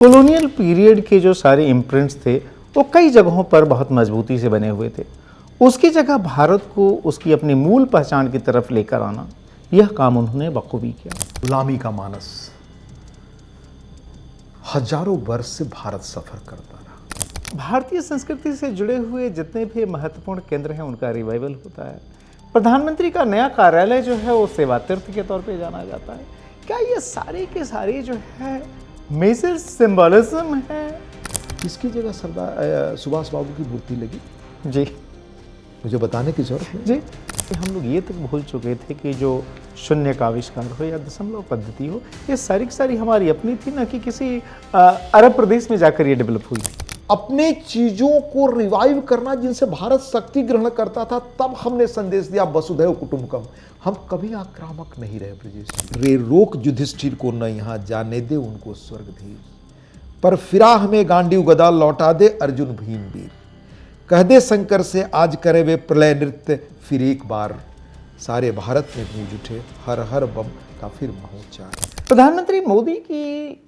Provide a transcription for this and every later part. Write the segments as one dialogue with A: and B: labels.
A: Colonial period के जो सारे इम्प्रिंट्स थे वो कई जगहों पर बहुत मजबूती से बने हुए थे। उसकी जगह भारत को उसकी अपनी मूल पहचान की तरफ लेकर आना, यह काम उन्होंने बखूबी किया।
B: गुलामी का मानस हजारों वर्ष से भारत सफर करता रहा।
A: भारतीय संस्कृति से जुड़े हुए जितने भी महत्वपूर्ण केंद्र हैं उनका रिवाइवल होता है। प्रधानमंत्री का नया कार्यालय जो है वो सेवा तीर्थ के तौर पे जाना जाता है। क्या ये सारे के सारे जो है मेजर सिंबलिज्म है?
B: इसकी जगह सरदार सुभाष बाबू की मूर्ति लगी।
A: जी,
B: मुझे बताने की जरूरत नहीं।
A: जी, हम लोग ये तक भूल चुके थे कि जो शून्य का आविष्कार हो या दशमलव पद्धति हो, ये सारी की सारी हमारी अपनी थी, ना कि किसी अरब प्रदेश में जाकर ये डेवलप हुई थी।
B: अपने चीजों को रिवाइव करना जिनसे भारत शक्ति ग्रहण करता था, तब हमने संदेश दिया वसुधैव कुटुंबकम। हम कभी आक्रामक नहीं रहे ब्रजेश। रे रोक युधिष्ठिर को न यहाँ जाने दे उनको स्वर्ग धीर, पर फिरा हमें गांडीव गदा लौटा दे अर्जुन भीम वीर। कह दे शंकर से आज करे वे प्रलय नृत्य फिर एक बार, सारे भारत में गूंज उठे हर हर बम का फिर महोच्चार।
A: प्रधानमंत्री मोदी की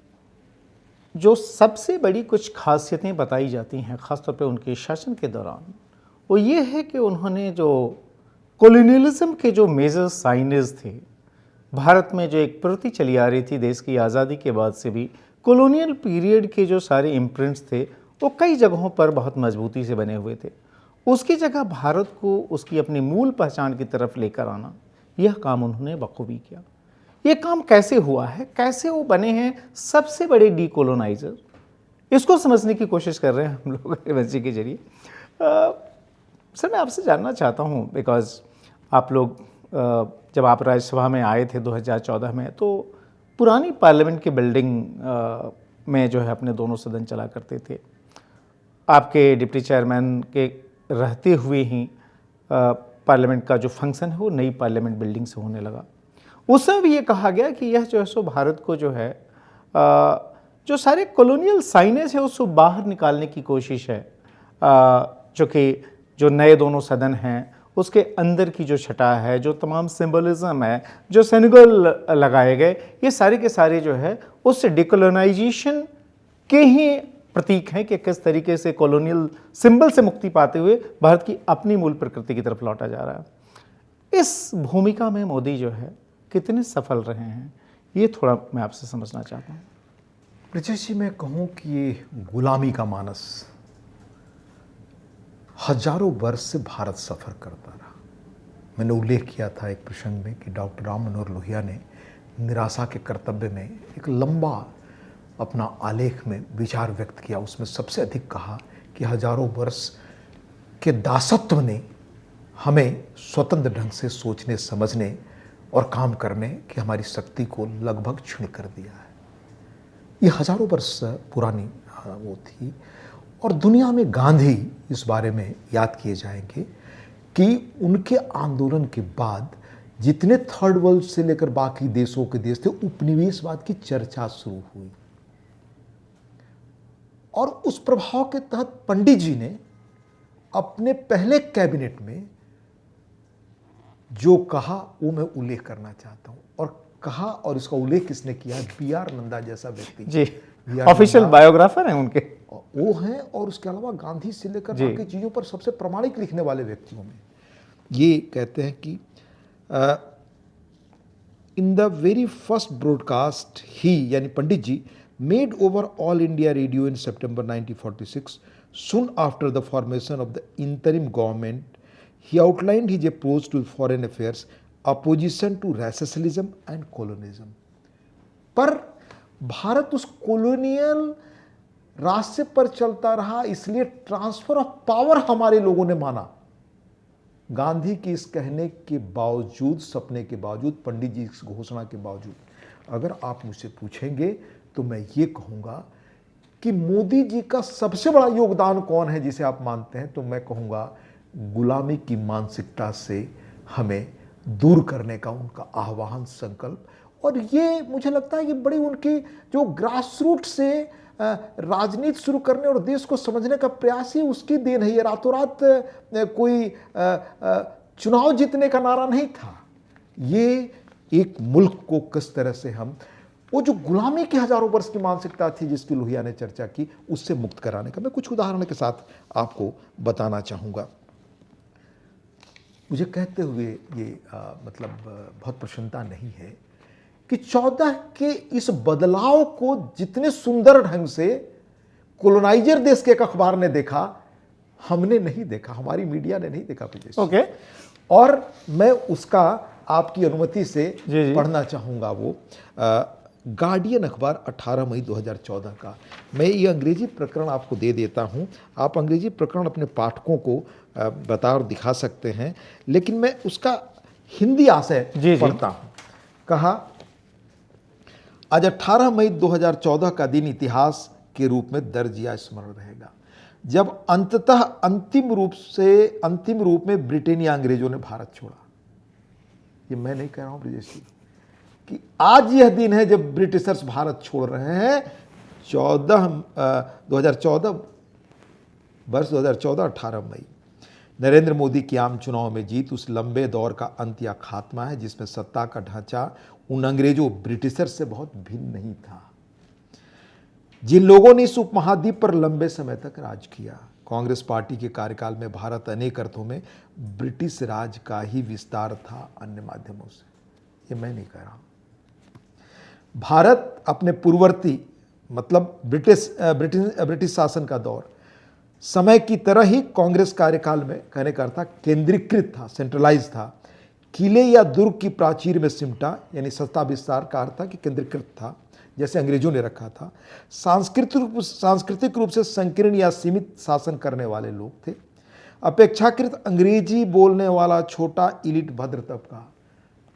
A: जो सबसे बड़ी कुछ खासियतें बताई जाती हैं खासतौर पे उनके शासन के दौरान, वो ये है कि उन्होंने जो कॉलोनियलिज्म के जो मेजर साइनेज थे, भारत में जो एक प्रवृत्ति चली आ रही थी देश की आज़ादी के बाद से भी, कॉलोनियल पीरियड के जो सारे इम्प्रिंट्स थे वो कई जगहों पर बहुत मजबूती से बने हुए थे। उसकी जगह भारत को उसकी अपनी मूल पहचान की तरफ लेकर आना, यह काम उन्होंने बखूबी किया। ये काम कैसे हुआ है, कैसे वो बने हैं सबसे बड़े डीकोलोनाइजर, इसको समझने की कोशिश कर रहे हैं हम लोग एमएसजी के जरिए। सर, मैं आपसे जानना चाहता हूँ, बिकॉज आप लोग जब आप राज्यसभा में आए थे 2014 में, तो पुरानी पार्लियामेंट की बिल्डिंग में जो है अपने दोनों सदन चला करते थे। आपके डिप्टी चेयरमैन के रहते हुए ही पार्लियामेंट का जो फंक्शन है वो नई पार्लियामेंट बिल्डिंग से होने लगा। उस समय भी ये कहा गया कि यह जो है सो भारत को जो है जो सारे कॉलोनियल साइनेज है उसको बाहर निकालने की कोशिश है, जो कि जो नए दोनों सदन हैं उसके अंदर की जो छटा है, जो तमाम सिंबलिज्म है, जो सेनेगल लगाए गए, ये सारे के सारे जो है उस डिकोलोनाइजेशन के ही प्रतीक हैं कि किस तरीके से कॉलोनियल सिंबल से मुक्ति पाते हुए भारत की अपनी मूल प्रकृति की तरफ लौटा जा रहा है। इस भूमिका में मोदी जो है कितने सफल रहे हैं, ये थोड़ा मैं आपसे समझना चाहता हूँ।
B: ब्रजेश जी, मैं कहूँ कि ये गुलामी का मानस हजारों वर्ष से भारत सफर करता रहा। मैंने उल्लेख किया था एक प्रसंग में कि डॉक्टर राम मनोहर लोहिया ने निराशा के कर्तव्य में एक लंबा अपना आलेख में विचार व्यक्त किया। उसमें सबसे अधिक कहा कि हजारों वर्ष के दासत्व ने हमें स्वतंत्र ढंग से सोचने, समझने और काम करने की हमारी शक्ति को लगभग क्षीण कर दिया है। ये हजारों वर्ष पुरानी वो थी। और दुनिया में गांधी इस बारे में याद किए जाएंगे कि उनके आंदोलन के बाद जितने थर्ड वर्ल्ड से लेकर बाकी देशों के देश थे, उपनिवेशवाद की चर्चा शुरू हुई। और उस प्रभाव के तहत पंडित जी ने अपने पहले कैबिनेट में जो कहा वो मैं उल्लेख करना चाहता हूं। और कहा, और इसका उल्लेख किसने किया है? बी.आर. नंदा जैसा व्यक्ति।
A: जी, ऑफिशियल बायोग्राफर हैं उनके,
B: वो हैं। और उसके अलावा गांधी से लेकर बाकी चीजों पर सबसे प्रामाणिक लिखने वाले व्यक्तियों में ये कहते हैं कि in the very first broadcast ही, यानी Pandit ji, made over All India Radio in September 1946, soon after the formation of the interim government, he outlined his approach to foreign affairs, opposition to racialism and colonialism. पर भारत उस colonial रास्ते पर चलता रहा, इसलिए transfer of power हमारे लोगों ने माना। गांधी के इस कहने के बावजूद, सपने के बावजूद, पंडित जी की घोषणा के बावजूद, अगर आप मुझसे पूछेंगे तो मैं ये कहूँगा कि मोदी जी का सबसे बड़ा योगदान कौन है जिसे आप मानते हैं, तो मैं कहूँगा गुलामी की मानसिकता से हमें दूर करने का उनका आह्वान, संकल्प। और ये मुझे लगता है कि बड़ी उनकी जो ग्रास रूट से राजनीति शुरू करने और देश को समझने का प्रयास ही उसकी देन है। ये रातों रात कोई चुनाव जीतने का नारा नहीं था। ये एक मुल्क को किस तरह से हम वो जो गुलामी की हजारों वर्ष की मानसिकता थी जिसकी लोहिया ने चर्चा की, उससे मुक्त कराने का मैं कुछ उदाहरण के साथ आपको बताना चाहूँगा। मुझे कहते हुए ये मतलब बहुत प्रसन्नता नहीं है कि 14 के इस बदलाव को जितने सुंदर ढंग से कोलोनाइजर देश के एक अखबार ने देखा, हमने नहीं देखा, हमारी मीडिया ने नहीं देखा विजय सिंह।
A: ओके।
B: और मैं उसका आपकी अनुमति से
A: जी।
B: पढ़ना चाहूँगा। वो गार्डियन अखबार 18 मई 2014 का। मैं ये अंग्रेजी प्रकरण आपको दे देता हूँ, आप अंग्रेजी प्रकरण अपने पाठकों को बता और दिखा सकते हैं, लेकिन मैं उसका हिंदी आशय पढ़ता हूँ। कहा, आज 18 मई 2014 का दिन इतिहास के रूप में दर्ज या स्मरण रहेगा, जब अंततः अंतिम रूप में ब्रिटेन या अंग्रेजों ने भारत छोड़ा। ये मैं नहीं कह रहा हूं ब्रिजेश जी, कि आज यह दिन है जब ब्रिटिशर्स भारत छोड़ रहे हैं। 2014 वर्ष 2014 18 मई। नरेंद्र मोदी की आम चुनाव में जीत उस लंबे दौर का अंत या खात्मा है जिसमें सत्ता का ढांचा उन अंग्रेजों ब्रिटिशर से बहुत भिन्न नहीं था, जिन लोगों ने इस उपमहाद्वीप पर लंबे समय तक राज किया। कांग्रेस पार्टी के कार्यकाल में भारत अनेक अर्थों में ब्रिटिश राज का ही विस्तार था अन्य माध्यमों से। ये मैं नहीं कह रहा हूं। भारत अपने पूर्ववर्ती मतलब ब्रिटिश शासन का दौर समय की तरह ही कांग्रेस कार्यकाल में, कहने का अर्थ था, केंद्रीकृत था, सेंट्रलाइज था। किले या दुर्ग की प्राचीर में सिमटा, यानी सत्ता विस्तार का अर्थ था कि केंद्रीकृत था, जैसे अंग्रेजों ने रखा था। सांस्कृतिक रूप से संकीर्ण या सीमित शासन करने वाले लोग थे। अपेक्षाकृत अंग्रेजी बोलने वाला छोटा इलिट भद्र तबका,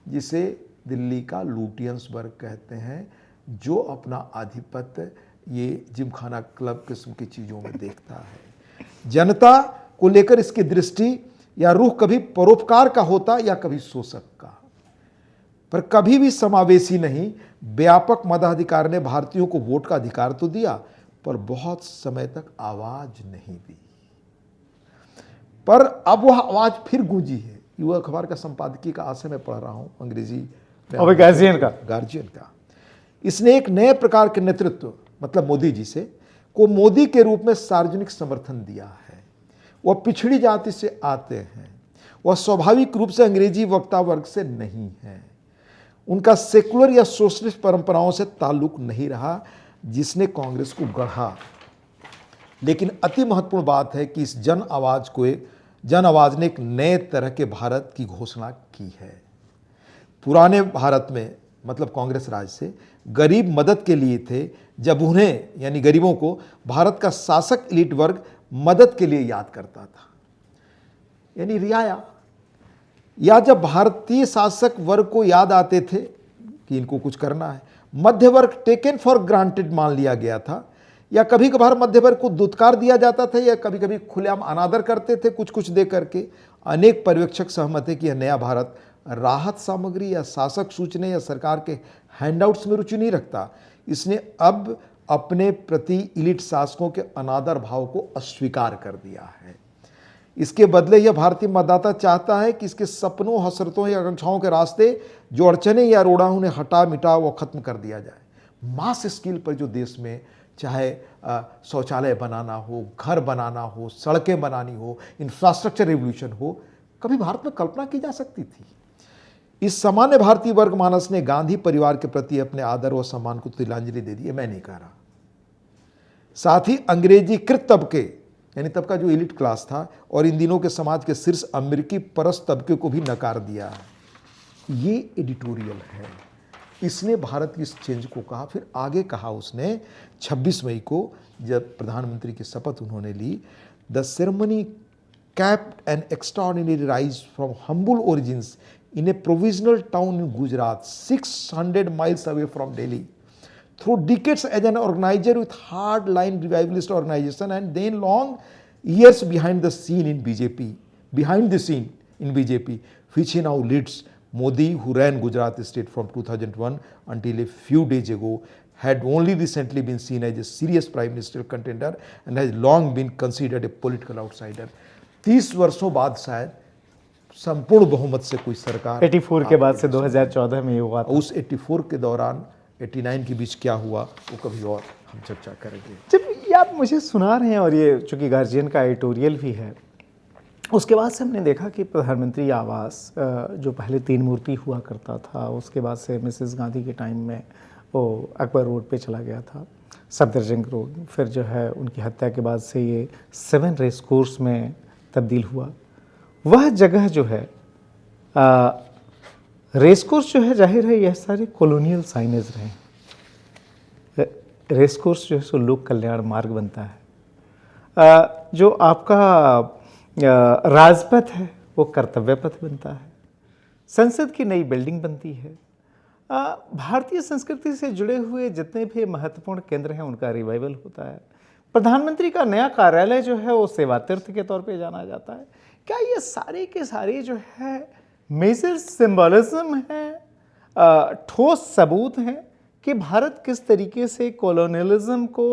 B: जिसे दिल्ली का लुटियंस वर्ग कहते हैं, जो अपना आधिपत्य ये जिमखाना क्लब किस्म की चीज़ों में देखता है। जनता को लेकर इसकी दृष्टि या रुख कभी परोपकार का होता या कभी शोषक का, पर कभी भी समावेशी नहीं। व्यापक मताधिकार ने भारतीयों को वोट का अधिकार तो दिया, पर बहुत समय तक आवाज नहीं दी। पर अब वह आवाज फिर गूंजी है। युवा अखबार का संपादकीय का आशय मैं पढ़ रहा हूं अंग्रेजी में, गार्जियन का। इसने एक नए प्रकार के नेतृत्व मतलब मोदी जी से को मोदी के रूप में सार्वजनिक समर्थन दिया है। वह पिछड़ी जाति से आते हैं, वह स्वाभाविक रूप से अंग्रेजी वक्ता वर्ग से नहीं है। उनका सेकुलर या सोशलिस्ट परंपराओं से ताल्लुक नहीं रहा जिसने कांग्रेस को गढ़ा। लेकिन अति महत्वपूर्ण बात है कि इस जन आवाज ने एक नए तरह के भारत की घोषणा की है। पुराने भारत में मतलब कांग्रेस राज से गरीब मदद के लिए थे, जब उन्हें यानी गरीबों को भारत का शासक एलिट वर्ग मदद के लिए याद करता था, यानी रियाया, या जब भारतीय शासक वर्ग को याद आते थे कि इनको कुछ करना है। मध्य वर्ग टेकन फॉर ग्रांटेड मान लिया गया था, या कभी कभार मध्य वर्ग को दुत्कार दिया जाता था, या कभी कभी खुलेआम अनादर करते थे कुछ कुछ दे करके। अनेक पर्यवेक्षक सहमत है कि यह नया भारत राहत सामग्री या शासक सूचने या सरकार के हैंडआउट्स में रुचि नहीं रखता। इसने अब अपने प्रति इलिट शासकों के अनादर भाव को अस्वीकार कर दिया है। इसके बदले यह भारतीय मतदाता चाहता है कि इसके सपनों, हसरतों या आकांक्षाओं के रास्ते जो अड़चने या रोड़ा उन्हें हटा मिटा वो खत्म कर दिया जाए। मास स्केल पर जो देश में चाहे शौचालय बनाना हो, घर बनाना हो, सड़कें बनानी हो, इंफ्रास्ट्रक्चर रिवोल्यूशन हो, कभी भारत में कल्पना की जा सकती थी। इस सामान्य भारतीय वर्ग मानस ने गांधी परिवार के प्रति अपने आदर व सम्मान को तिलांजलि दे दी, मैं नहीं कह रहा। साथ ही अंग्रेजीकृत तबके यानी तबका जो एलिट क्लास था और इन दिनों के समाज के शीर्ष अमेरिकी परस्त तबके को भी नकार दिया है। ये एडिटोरियल है। इसने भारत की इस चेंज को कहा। फिर आगे कहा उसने 26 मई को जब प्रधानमंत्री की शपथ उन्होंने ली, the ceremony capped an extraordinary rise from humble origins in a provisional town in Gujarat, 600 miles away from Delhi. Through decades as an organizer with hard-line revivalist organization and then long years behind the scene in BJP, which he now leads, Modi, who ran Gujarat state from 2001 until a few days ago, had only recently been seen as a serious prime ministerial contender and has long been considered a political outsider. 30 वर्षों बाद शायद संपूर्ण बहुमत से कोई सरकार
A: 84 के बाद से 2014 में ये हुआ था।
B: उस 84 के दौरान 89 के बीच क्या हुआ वो कभी और हम चर्चा करेंगे।
A: जब ये आप मुझे सुना रहे हैं और ये चूँकि गार्जियन का एडिटोरियल भी है, उसके बाद से हमने देखा कि प्रधानमंत्री आवास जो पहले 3 मूर्ति हुआ करता था, उसके बाद से मिसेस गांधी के टाइम में वो अकबर रोड पे चला गया था, सफदरजंग रोड, फिर जो है उनकी हत्या के बाद से ये 7 रेस कोर्स में तब्दील हुआ। वह जगह जो है रेस कोर्स जो है, जाहिर है यह सारे कॉलोनियल साइनेज रहे। रेस कोर्स जो है सो लोक कल्याण मार्ग बनता है। जो आपका राजपथ है वो कर्तव्य पथ बनता है। संसद की नई बिल्डिंग बनती है। भारतीय संस्कृति से जुड़े हुए जितने भी महत्वपूर्ण केंद्र हैं उनका रिवाइवल होता है। प्रधानमंत्री का नया कार्यालय जो है वो सेवा तीर्थ के तौर पे जाना जाता है। क्या ये सारे के सारे जो है मेजर सिंबलिज्म है, ठोस सबूत हैं कि भारत किस तरीके से कॉलोनियलिज्म को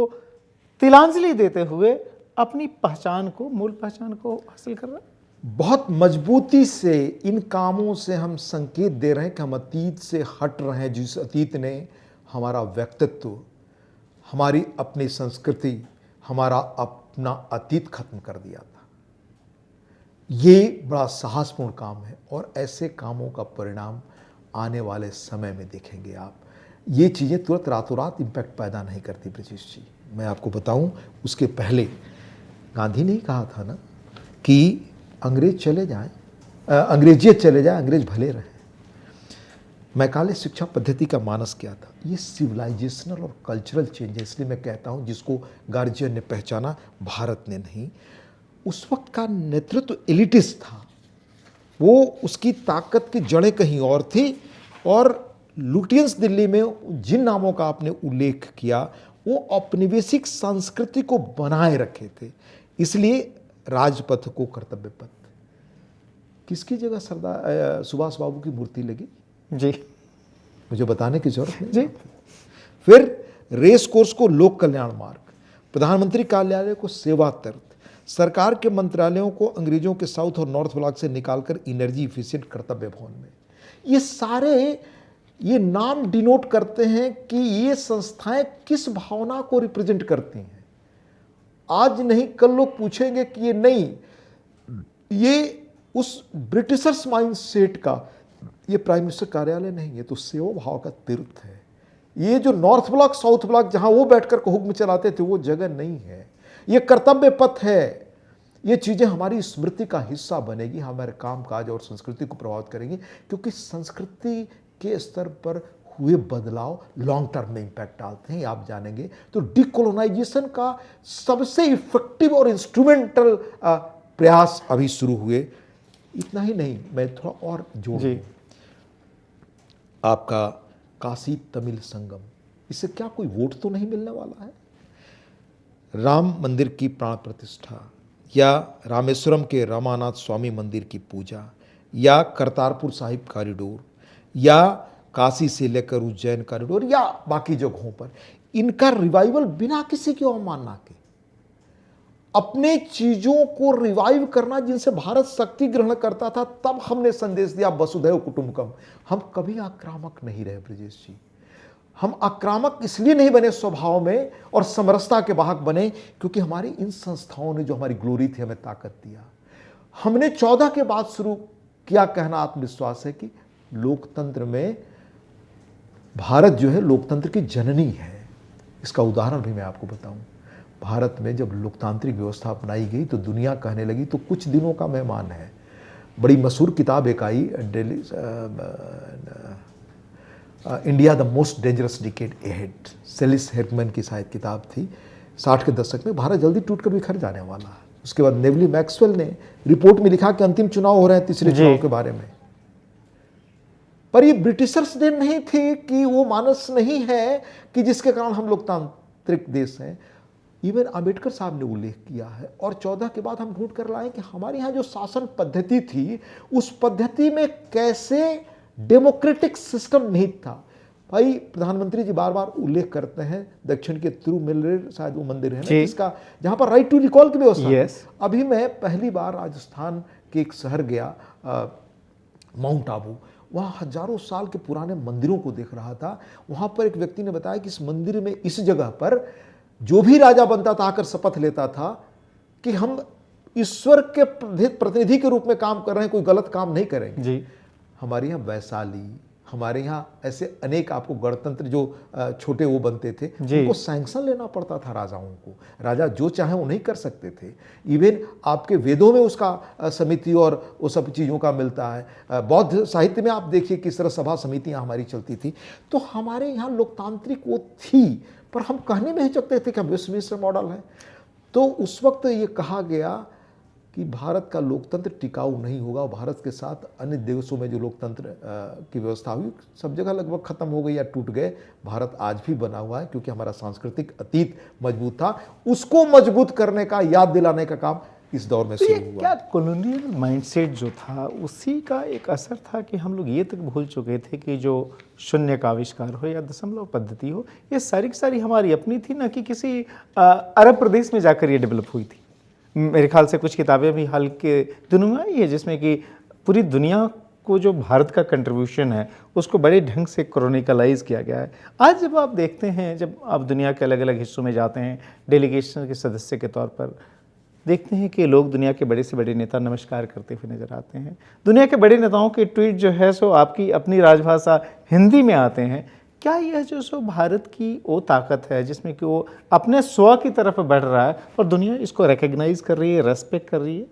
A: तिलांजलि देते हुए अपनी पहचान को, मूल पहचान को हासिल कर रहा है?
B: बहुत मजबूती से इन कामों से हम संकेत दे रहे हैं कि हम अतीत से हट रहे हैं, जिस अतीत ने हमारा व्यक्तित्व, हमारी अपनी संस्कृति, हमारा अपना अतीत खत्म कर दिया था। ये बड़ा साहसपूर्ण काम है और ऐसे कामों का परिणाम आने वाले समय में देखेंगे आप। ये चीज़ें तुरंत रातों रात इम्पैक्ट पैदा नहीं करती ब्रजेश जी। मैं आपको बताऊं, उसके पहले गांधी ने ही कहा था ना कि अंग्रेज चले जाएं, अंग्रेजियत चले जाए, अंग्रेज भले रहें। मैकाले शिक्षा पद्धति का मानस क्या था? ये सिविलाइजेशनल और कल्चरल चेंज है, इसलिए मैं कहता हूँ जिसको गार्जियन ने पहचाना, भारत ने नहीं। उस वक्त का नेतृत्व एलिटिस्ट था, वो उसकी ताकत की जड़ें कहीं और थी। और लुटियंस दिल्ली में जिन नामों का आपने उल्लेख किया वो औपनिवेशिक संस्कृति को बनाए रखे थे, इसलिए राजपथ को कर्तव्य पथ। किसकी जगह सरदार सुभाष बाबू की मूर्ति लगी?
A: जी,
B: मुझे बताने की जरूरत नहीं।
A: जी।
B: फिर रेस कोर्स को लोक कल्याण मार्ग, प्रधानमंत्री कार्यालय को सेवा तीर्थ, सरकार के मंत्रालयों को अंग्रेजों के साउथ और नॉर्थ ब्लॉक से निकालकर एनर्जी इफिशिएंट कर्तव्य भवन में। ये सारे ये नाम डिनोट करते हैं कि ये संस्थाएं किस भावना को रिप्रेजेंट करती हैं। आज नहीं कल लोग पूछेंगे कि ये नहीं, ये उस ब्रिटिशर्स माइंडसेट का, ये प्राइम मिनिस्टर कार्यालय नहीं, ये तो सेवा भाव का तीर्थ है। ये जो नॉर्थ ब्लॉक साउथ ब्लॉक जहां वो बैठकर हुक्म चलाते थे वो जगह नहीं है, ये कर्तव्य पथ है। ये चीजें हमारी स्मृति का हिस्सा बनेगी, हमारे कामकाज और संस्कृति को प्रभावित करेंगी, क्योंकि संस्कृति के स्तर पर हुए बदलाव लॉन्ग टर्म में इंपैक्ट डालते हैं, आप जानेंगे। तो डिकोलोनाइजेशन का सबसे इफेक्टिव और इंस्ट्रूमेंटल प्रयास अभी शुरू हुए। इतना ही नहीं, मैं थोड़ा और जोड़ दूं, आपका काशी तमिल संगम, इससे क्या कोई वोट तो नहीं मिलने वाला है? राम मंदिर की प्राण प्रतिष्ठा, या रामेश्वरम के रामानाथ स्वामी मंदिर की पूजा, या करतारपुर साहिब कॉरिडोर, या काशी से लेकर उज्जैन कॉरिडोर, या बाकी जगहों पर इनका रिवाइवल बिना किसी की अवमानना के, अपने चीजों को रिवाइव करना जिनसे भारत शक्ति ग्रहण करता था। तब हमने संदेश दिया वसुधैव कुटुंबकम। हम कभी आक्रामक नहीं रहे ब्रजेश जी। हम आक्रामक इसलिए नहीं बने स्वभाव में और समरसता के वाहक बने क्योंकि हमारी इन संस्थाओं ने जो हमारी ग्लोरी थी हमें ताकत दिया। हमने 14 के बाद शुरू किया कहना आत्मविश्वास है कि लोकतंत्र में भारत जो है लोकतंत्र की जननी है। इसका उदाहरण भी मैं आपको बताऊं, भारत में जब लोकतांत्रिक व्यवस्था अपनाई गई तो दुनिया कहने लगी तो कुछ दिनों का मेहमान है। बड़ी मशहूर किताब एक आई, India the most dangerous decade ahead, Selig Harrison की शायद किताब थी। 60 के दशक में भारत जल्दी टूट कर बिखर जाने वाला है। उसके बाद नेवली मैक्सवेल ने रिपोर्ट में लिखा कि अंतिम चुनाव हो रहे हैं, तीसरे चुनाव के बारे में। पर ये ब्रिटिशर्स ने नहीं थे कि वो मानस नहीं है कि जिसके कारण हम लोकतांत्रिक देश हैं। इवन अंबेडकर साहब ने उल्लेख किया है। और 14 के बाद हम ढूंढ कर लाए कि हमारे यहाँ जो शासन पद्धति थी उस पद्धति में कैसे डेमोक्रेटिक सिस्टम नहीं था। भाई प्रधानमंत्री जी बार बार उल्लेख करते हैं दक्षिण के तिरुमल्लेर शायद वो मंदिर है ना, जिसका जहाँ पर राइट टू रिकॉल की व्यवस्था है। अभी मैं पहली बार राजस्थान के एक शहर गया, माउंट आबू, वहाँ हजारों साल के पुराने मंदिरों को देख रहा था। वहाँ पर एक व्यक्ति ने बताया कि इस मंदिर में, इस जगह पर जो भी राजा बनता था आकर शपथ लेता था कि हम ईश्वर के प्रतिनिधि के रूप में काम कर रहे हैं, कोई गलत काम नहीं करेंगे
A: जी।
B: हमारे यहाँ वैशाली, हमारे यहाँ ऐसे अनेक आपको गणतंत्र जो छोटे वो बनते थे, उनको सैंक्शन लेना पड़ता था राजाओं को। राजा जो चाहे वो नहीं कर सकते थे। इवन आपके वेदों में उसका समिति और वो सब चीज़ों का मिलता है। बौद्ध साहित्य में आप देखिए किस तरह सभा समितियाँ हमारी चलती थी। तो हमारे यहाँ लोकतांत्रिक वो थी, पर हम कहने में हिचकते थे कि हम वेस्टमिंस्टर मॉडल है। तो उस वक्त ये कहा गया कि भारत का लोकतंत्र टिकाऊ नहीं होगा। भारत के साथ अन्य देशों में जो लोकतंत्र की व्यवस्था हुई सब जगह लगभग खत्म हो गई या टूट गए। भारत आज भी बना हुआ है क्योंकि हमारा सांस्कृतिक अतीत मजबूत था। उसको मजबूत करने का, याद दिलाने का काम इस दौर में शुरू हुआ।
A: क्या कॉलोनियल माइंडसेट जो था उसी का एक असर था कि हम लोग ये तक भूल चुके थे कि जो शून्य का आविष्कार हो या दशमलव पद्धति हो, ये सारी की सारी हमारी अपनी थी, ना कि किसी अरब प्रदेश में जाकर ये डेवलप हुई थी। मेरे ख्याल से कुछ किताबें भी हाल के दिनों में आई है जिसमें कि पूरी दुनिया को जो भारत का कंट्रीब्यूशन है उसको बड़े ढंग से क्रोनिकलाइज किया गया है। आज जब आप देखते हैं, जब आप दुनिया के अलग अलग हिस्सों में जाते हैं डेलीगेशन के सदस्य के तौर पर, देखते हैं कि लोग दुनिया के बड़े से बड़े नेता नमस्कार करते हुए नजर आते हैं। दुनिया के बड़े नेताओं के ट्वीट जो है सो आपकी अपनी राजभाषा हिंदी में आते हैं। क्या यह जो सो भारत की वो ताकत है जिसमें कि वो अपने स्व की तरफ बढ़ रहा है और दुनिया इसको रिकग्नाइज कर रही है, रेस्पेक्ट कर रही है?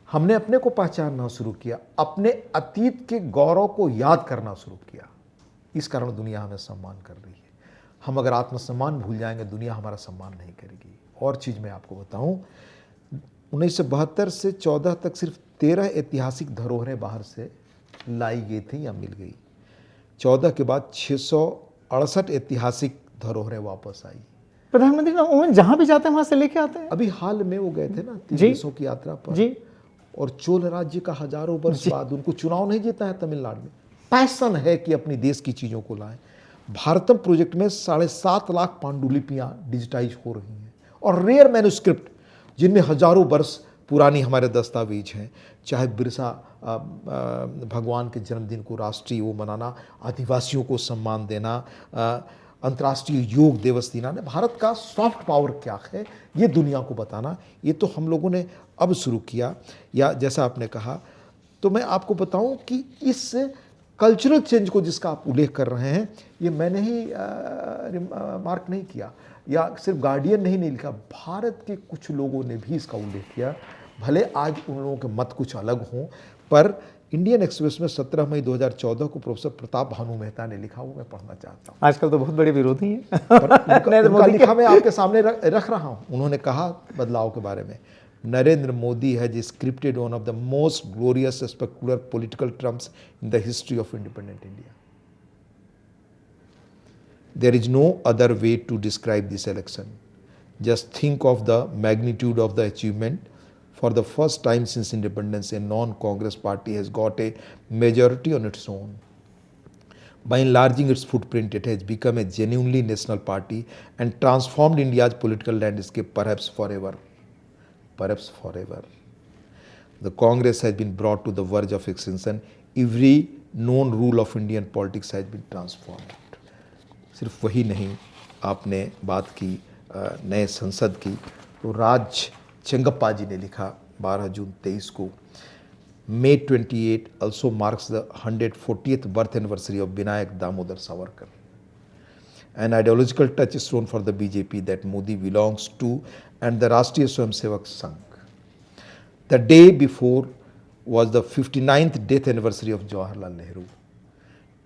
B: हमने अपने को पहचानना शुरू किया, अपने अतीत के गौरव को याद करना शुरू किया। इस कारण दुनिया हमें सम्मान कर रही है। हम अगर आत्मसम्मान भूल जाएंगे, दुनिया हमारा सम्मान नहीं करेगी। और चीज़ मैं आपको बताऊं, 1972 से 14 तक सिर्फ 13 ऐतिहासिक धरोहरें बाहर से लाई गई थी या मिल गई। 14 के बाद 668 ऐतिहासिक धरोहरें वापस आई।
A: प्रधानमंत्री ना जहां भी जाते हैं वहां से लेके आते हैं।
B: अभी हाल में वो गए थे ना 3 देशों की यात्रा पर
A: जी।
B: और चोल राज्य का हजारों वर्ष बाद उनको चुनाव नहीं जीता है तमिलनाडु में। पैशन है कि अपनी देश की चीज़ों को लाएं। भारतम प्रोजेक्ट में 7.5 लाख पांडुलिपियां डिजिटाइज हो रही हैं और रेयर मैन्युस्क्रिप्ट जिनमें हजारों वर्ष पुरानी हमारे दस्तावेज हैं। चाहे बिरसा भगवान के जन्मदिन को राष्ट्रीय वो मनाना, आदिवासियों को सम्मान देना, अंतर्राष्ट्रीय योग दिवस दिलाना, भारत का सॉफ्ट पावर क्या है ये दुनिया को बताना, ये तो हम लोगों ने अब शुरू किया। या जैसा आपने कहा, तो मैं आपको बताऊं कि इस कल्चरल चेंज को जिसका आप उल्लेख कर रहे हैं, ये मैंने ही मार्क नहीं किया या सिर्फ गार्डियन नहीं लिखा, भारत के कुछ लोगों ने भी इसका उल्लेख किया। भले आज उन लोगों के मत कुछ अलग हों, पर इंडियन एक्सप्रेस में 17 मई 2014 को प्रोफेसर प्रताप भानु मेहता ने लिखा, वो मैं पढ़ना चाहता हूँ।
A: आजकल तो बहुत बड़े विरोधी हैं।
B: उनका लिखा मैं आपके सामने रख रहा हूँ। उन्होंने कहा बदलाव के बारे में, Narendra Modi has scripted one of the most glorious specular political terms in the history of independent India. There is no other way to describe this election. Just think of the magnitude of the achievement. For the first time since independence, a non-Congress party has got a majority on its own. By enlarging its footprint, it has become a genuinely national party and transformed India's political landscape, perhaps forever. Perhaps forever. The Congress has been brought to the verge of extinction. Every known rule of Indian politics has been transformed. सिर्फ वही नहीं, आपने बात की नए संसद की, तो राज चेंगप्पा जी ने लिखा 12 जून 23 को, May 28 also marks the 140th birth anniversary of Vinayak Damodar Savarkar. An ideological touchstone for the BJP that Modi belongs to and the Rashtriya Swayamsevak Sangh. The day before was the 59th death anniversary of Jawaharlal Nehru,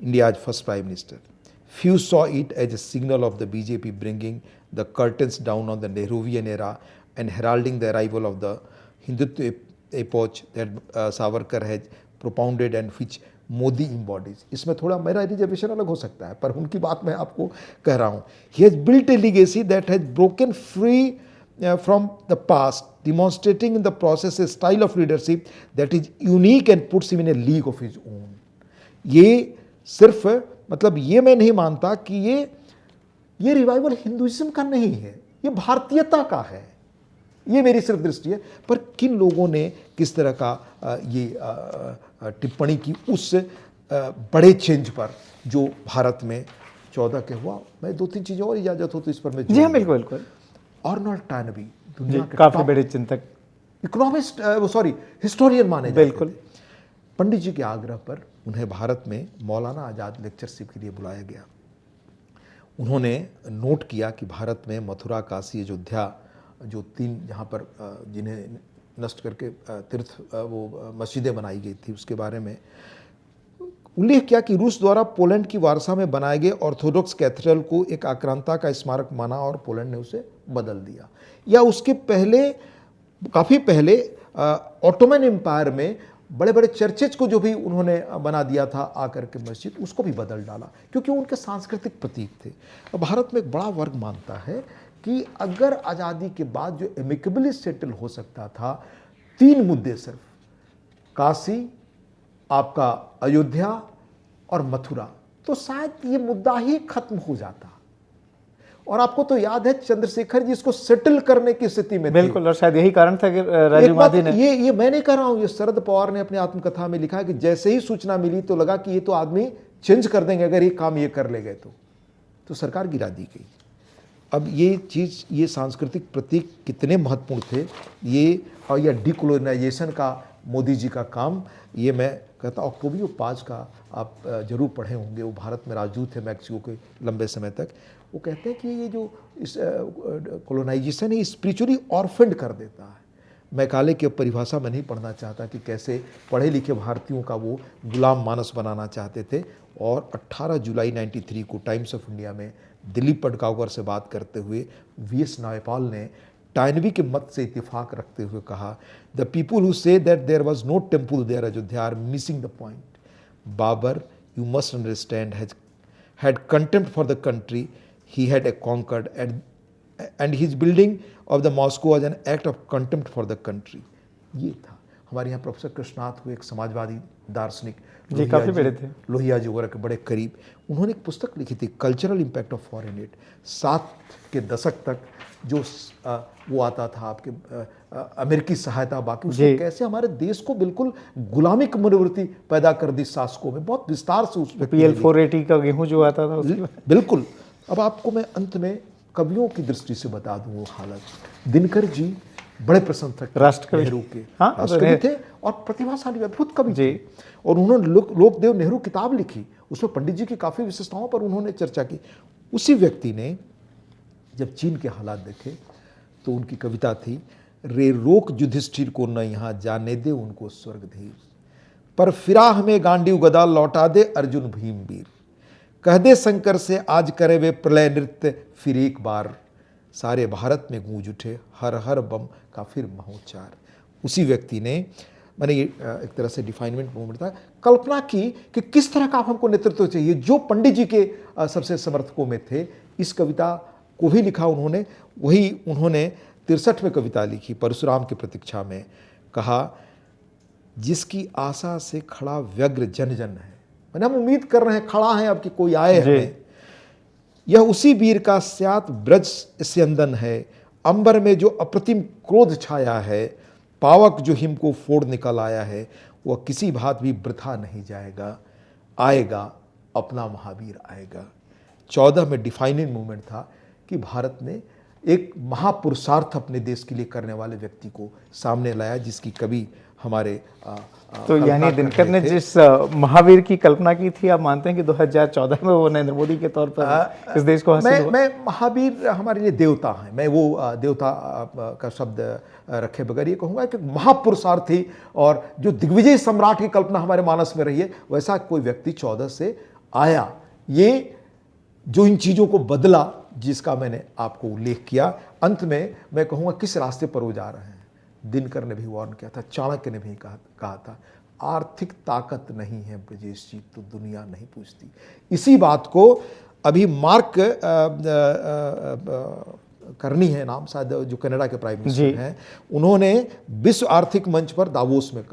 B: India's first Prime Minister. Few saw it as a signal of the BJP bringing the curtains down on the Nehruvian era and heralding the arrival of the Hindutva epoch that Savarkar has propounded and which Modi embodies. इसमें थोड़ा मेरा reservation अलग हो सकता है, पर उनकी बात मैं आपको कह रहा हूँ. He has built a legacy that has broken free from the past, demonstrating in the process a style of leadership that is unique and puts him in a league of his own. ये सिर्फ मतलब ये मैं नहीं मानता कि ये revival Hinduism का नहीं है, ये भारतीयता का है, ये मेरी सिर्फ दृष्टि है. पर किन लोगों ने किस तरह का ये टिप्पणी की, उस बड़े चेंज पर जो भारत में 14 के हुआ। मैं 2-3 चीज़ें और इजाज़त हो तो इस पर मैं
A: जी हाँ, बिल्कुल बिल्कुल
B: आर्नोल्ड टॉयनबी
A: जी,
B: दुनिया के
A: काफ़ी बड़े चिंतक,
B: इकोनॉमिस्ट हिस्टोरियन माने जाते
A: बिल्कुल।
B: थे। पंडित जी के आग्रह पर उन्हें भारत में मौलाना आज़ाद लेक्चरशिप के लिए बुलाया गया। उन्होंने नोट किया कि भारत में मथुरा, काशी, अयोध्या जो 3 जहाँ पर जिन्हें नष्ट करके तीर्थ वो मस्जिदें बनाई गई थी, उसके बारे में उल्लेख किया कि रूस द्वारा पोलैंड की वारसा में बनाए गए ऑर्थोडॉक्स कैथेड्रल को एक आक्रांता का स्मारक माना और पोलैंड ने उसे बदल दिया। या उसके पहले, काफ़ी पहले ऑटोमन एम्पायर में बड़े बड़े चर्चेज को जो भी उन्होंने बना दिया था आकर के मस्जिद, उसको भी बदल डाला क्योंकि उनके सांस्कृतिक प्रतीक थे। अब भारत में एक बड़ा वर्ग मानता है कि अगर आज़ादी के बाद जो एमिकेबली सेटल हो सकता था 3 मुद्दे सिर्फ, काशी, आपका अयोध्या और मथुरा, तो शायद ये मुद्दा ही खत्म हो जाता। और आपको तो याद है चंद्रशेखर जी इसको सेटल करने की स्थिति में थे।
A: बिल्कुल, और शायद यही कारण था कि राजीव गांधी ने,
B: ये मैं नहीं कह रहा हूं, ये शरद पवार ने अपनी आत्मकथा में लिखा कि जैसे ही सूचना मिली तो लगा कि ये तो आदमी चेंज कर देंगे अगर ये काम ये कर ले गए तो सरकार गिरा दी गई। अब ये चीज़, ये सांस्कृतिक प्रतीक कितने महत्वपूर्ण थे ये, और यह डिकोलोनाइजेशन का मोदी जी का काम, ये मैं कहता हूँ ऑक्टोबियो पाज का आप जरूर पढ़े होंगे। वो भारत में राजदूत थे मैक्सिको के लंबे समय तक। वो कहते हैं कि ये जो इस कोलोनाइजेशन है स्पिरिचुअली ऑर्फेंड कर देता है। मैकाले की परिभाषा में नहीं पढ़ना चाहता कि कैसे पढ़े लिखे भारतीयों का वो गुलाम मानस बनाना चाहते थे। और 18 जुलाई 93 को टाइम्स ऑफ इंडिया में दिलीप पडगांवकर से बात करते हुए वीएस नायपाल ने टॉयनबी के मत से इत्तेफाक रखते हुए कहा, the people who say that there was no temple there Ayodhya are missing the point. Babur, you must understand, had contempt for the country he had conquered, and his building of the Moscow was an act of contempt for the country। ये था। हमारे यहाँ professor Krishnanath हुए, एक समाजवादी दार्शनिक,
A: जी काफ़ी बड़े थे,
B: लोहिया जी वगैरह के बड़े करीब। उन्होंने एक पुस्तक लिखी थी cultural impact of foreign add. 7 के दशक तक जो वो आता था आपके अमेरिकी सहायता, बाकी उसने कैसे हमारे देश को बिल्कुल गुलामी की मनोवृत्ति पैदा कर दी शासकों में, बहुत विस्तार से उस
A: PL 480 का गेहूं जो आता था उसकी,
B: बिल्कुल। अब आपको मैं अंत में कवियों की दृष्टि से बता दूं वो हालत। दिनकर जी बड़े प्रशंसक
A: राष्ट्रकवि
B: नेहरू के,
A: हाँ,
B: राष्ट्रकवि थे और प्रतिभाशाली अद्भुत कवि थे। और उन्होंने लोकदेव नेहरू किताब लिखी, उसमें पंडित जी की काफ़ी विशेषताओं पर उन्होंने चर्चा की। उसी व्यक्ति ने जब चीन के हालात देखे तो उनकी कविता थी, रे रोक युधिष्ठिर को न यहाँ जाने दे उनको स्वर्गधीर, पर फिरा हमें गांडीव गदा लौटा दे अर्जुन भीम वीर, कह दे शंकर से आज करे वे प्रलय नृत्य फिर एक बार, सारे भारत में गूंज उठे हर हर बम का फिर महोच्चार। उसी व्यक्ति ने, मैंने ये एक तरह से डिफाइनमेंट मूवमेंट था, कल्पना की कि किस तरह का हमको नेतृत्व चाहिए, जो पंडित जी के सबसे समर्थकों में थे। इस कविता को भी लिखा उन्होंने, वही उन्होंने 63 में कविता लिखी परशुराम की प्रतीक्षा में। कहा, जिसकी आशा से खड़ा व्यग्र जन जन है, मैंने हम उम्मीद कर रहे हैं, खड़ा है अब कि कोई आए हमें, यह उसी वीर का स्यात ब्रज स्यंदन है, अंबर में जो अप्रतिम क्रोध छाया है, पावक जो हिम को फोड़ निकल आया है, वह किसी भांति भी वृथा नहीं जाएगा, आएगा अपना महावीर आएगा। 14 में डिफाइनिंग मूवमेंट था कि भारत ने एक महापुरुषार्थ अपने देश के लिए करने वाले व्यक्ति को सामने लाया, जिसकी कभी हमारे
A: तो यानी दिनकर ने जिस महावीर की कल्पना की थी, आप मानते हैं कि 2014 में वो नरेंद्र मोदी के तौर पर इस देश को हासिल हुआ?
B: मैं महावीर हमारे लिए देवता हैं, मैं वो देवता का शब्द रखे बगैर ये कहूँगा कि महापुरुषार्थी और जो दिग्विजय सम्राट की कल्पना हमारे मानस में रही है, वैसा कोई व्यक्ति 14 से आया, ये जो इन चीज़ों को बदला जिसका मैंने आपको उल्लेख किया। अंत में मैं कहूँगा किस रास्ते पर वो जा रहे हैं। दिनकर ने भी वार्न किया था, चाणक्य ने भी कहा था, आर्थिक ताकत नहीं है ब्रजेश जी तो दुनिया नहीं पूछती। इसी बात को अभी मार्क करनी है नाम, शायद जो कनाडा के प्राइम मिनिस्टर हैं, उन्होंने विश्व आर्थिक मंच पर दावोस में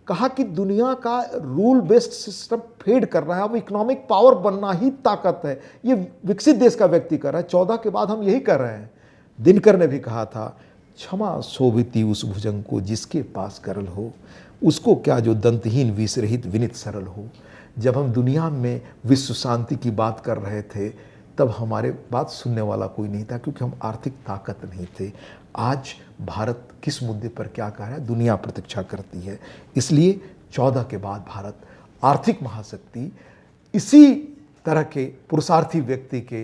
B: कहा कि दुनिया का रूल बेस्ड सिस्टम फेड कर रहा है, अब इकोनॉमिक पावर बनना ही ताकत है, ये विकसित देश का व्यक्ति कर रहा है। 14 के बाद हम यही कर रहे हैं। दिनकर ने भी कहा था, क्षमा शोभिती उस भुजंग को जिसके पास करल हो, उसको क्या जो दंतहीन विष रहित विनित सरल हो, जब हम दुनिया में विश्व शांति की बात कर रहे थे तब हमारे बात सुनने वाला कोई नहीं था, क्योंकि हम आर्थिक ताकत नहीं थे। आज भारत किस मुद्दे पर क्या कह रहा है, दुनिया प्रतीक्षा करती है। इसलिए 14 के बाद भारत आर्थिक महाशक्ति इसी तरह के पुरुषार्थी व्यक्ति के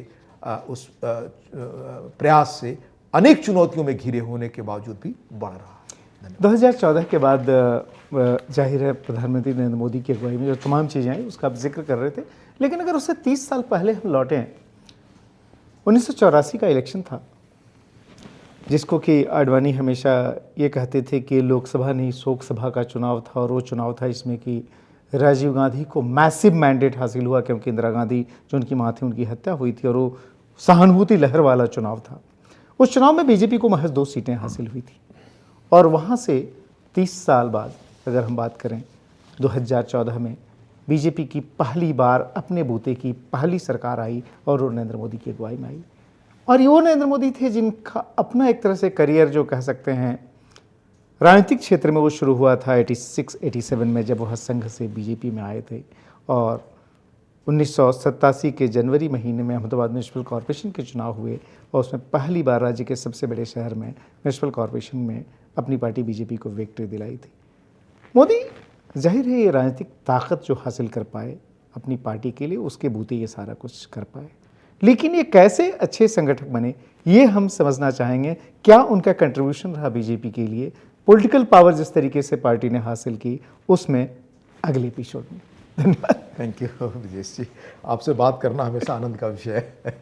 B: उस प्रयास से अनेक चुनौतियों में घिरे होने के बावजूद भी बढ़ रहा है।
A: 2014 के बाद जाहिर है प्रधानमंत्री नरेंद्र मोदी की अगुवाई में जो तमाम चीज़ें आई उसका आप जिक्र कर रहे थे, लेकिन अगर उससे 30 साल पहले हम लौटें, 1984 का इलेक्शन था, जिसको कि आडवाणी हमेशा ये कहते थे कि लोकसभा नहीं शोक सभा का चुनाव था, और वो चुनाव था इसमें कि राजीव गांधी को मैसिव मैंडेट हासिल हुआ, क्योंकि इंदिरा गांधी जो उनकी माँ थी उनकी हत्या हुई थी, और वो सहानुभूति लहर वाला चुनाव था। उस चुनाव में बीजेपी को महज 2 सीटें हासिल हुई थी, और वहाँ से 30 साल बाद अगर हम बात करें 2014 में बीजेपी की पहली बार अपने बूते की पहली सरकार आई, और वो नरेंद्र मोदी की अगुवाई में आई। और ये वो नरेंद्र मोदी थे जिनका अपना एक तरह से करियर जो कह सकते हैं राजनीतिक क्षेत्र में वो शुरू हुआ था 86-87 में, जब वह संघ से बीजेपी में आए थे, और 1987 के जनवरी महीने में अहमदाबाद म्यूनसिपल कॉरपोरेशन के चुनाव हुए, और उसमें पहली बार राज्य के सबसे बड़े शहर में म्यूनसिपल कॉरपोरेशन में अपनी पार्टी बीजेपी को विक्ट्री दिलाई थी। मोदी जाहिर है ये राजनीतिक ताकत जो हासिल कर पाए अपनी पार्टी के लिए, उसके बूते ये सारा कुछ कर पाए, लेकिन ये कैसे अच्छे संगठक बने ये हम समझना चाहेंगे। क्या उनका कंट्रीब्यूशन रहा बीजेपी के लिए, पॉलिटिकल पावर जिस तरीके से पार्टी ने हासिल की, उसमें अगले एपिसोड में। धन्यवाद।
B: थैंक यू विजेश जी, आपसे बात करना हमेशा आनंद का विषय है।